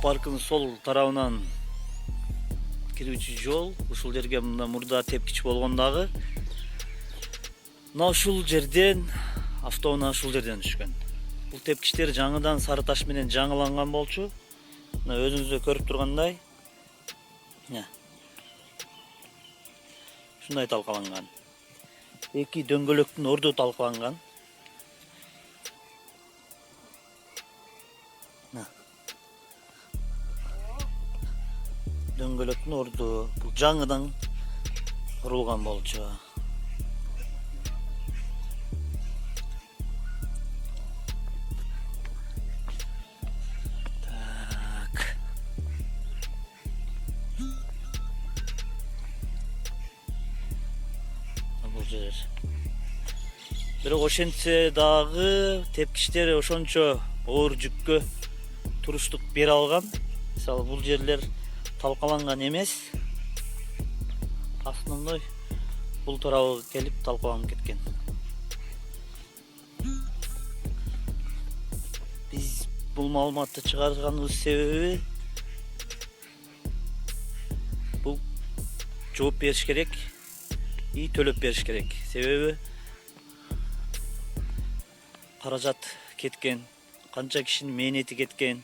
паркынын сол тарабынан кирүүчү жол. Ушул жерге мында мурда тепкич болгон дагы. Мына ушул жерден автоунаа ушул жерден түшкөн. Бул тепкичтер жаңыдан сары таш менен жаңыланган болчу. Мына өзүңүздөр көрүп тургандай. Мына. Ушундай талкаланган. Эки дөңгөлөктүн орду талкаланган. Мына. Дөңгөлөктүн орду бул жаңыдан курулган болчу. Бирок ошентсе дагы тепкичтер ошончо оор жүккө туруштук бере алган. Мисалы бул жерлер талкаланган эмес. Основной бул тарабы келип талкаланып кеткен. Биз бул маалыматты чыгарганыбыз себеби бул жооп бериш керек и төлөп бериш керек. Себеби каражат кеткен, канча кишинин мээнети кеткен.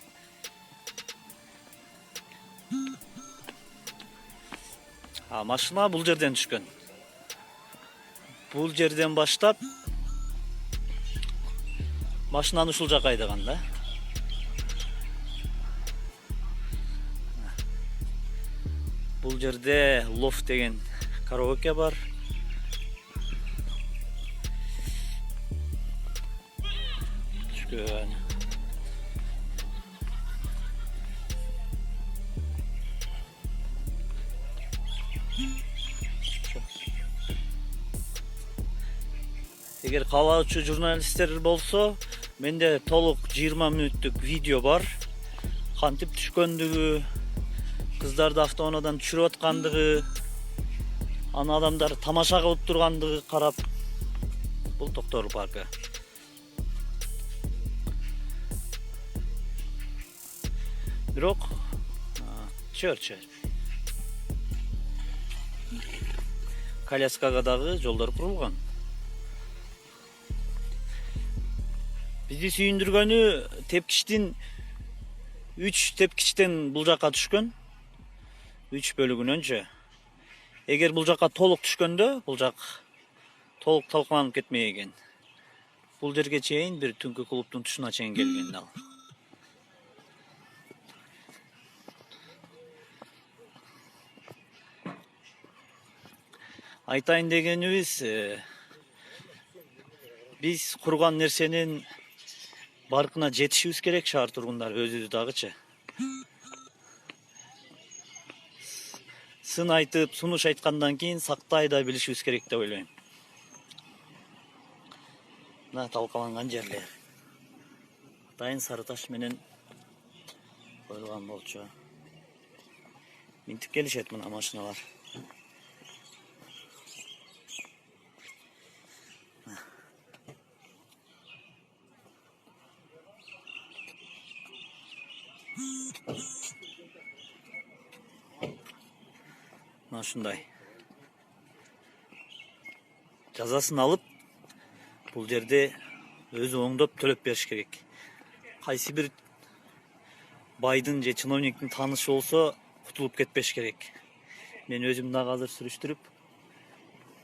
Машина бул жерден түшкөн. Бул жерден баштап машинаны ушул жака айдаган да. Бул жерде лофт деген караоке бар. Түшкөн. Эгер каалоочу журналисттер болсо, менде толук 20 мүнөттүк видео бар. Кантип түшкөндүгү, кыздарды автоунаадан түшүрүп аткандыгы, аны адамдар тамаша кылып тургандыгы карап. Бул Токтору паркы. Бирок чөр. Коляскага дагы жолдор курулган. Бизди сүйүндүргөнү тепкичтин 3 тепкичтен бул жака түшкөн. 3 бөлүгүнөнчү. Эгер бул жака толук түшкөндө, бул жак толук талкаланып кетмеген. Бул жерге чейин бир түнкү клубтун тушуна чейин келген ал. Айтайын дегенибиз, биз курган нерсенин баркына жетишибиз керек, шаар тургундары өзүбүз дагычы. Сын айтып, сунуш айткандан кийин сактай да билишибиз керек деп ойлойм. Мына талкаланган жерлер. Атайын сары таш менен коюлган болчу. Минтип келишет мына машиналар. Мына ушундай. Жазасын алып, бул жерде өзү оңдоп төлөп бериш керек. Кайсы бир байдын же чиновниктин таанышы болсо, кутулуп кетпеш керек. Мен өзүм дагы азыр сүрүштүрүп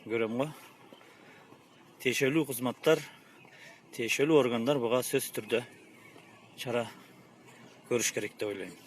көрөм го. Тиешелүү кызматтар, тиешелүү органдар буга сөзсүз түрдө чара көрүш керек деп ойлойм.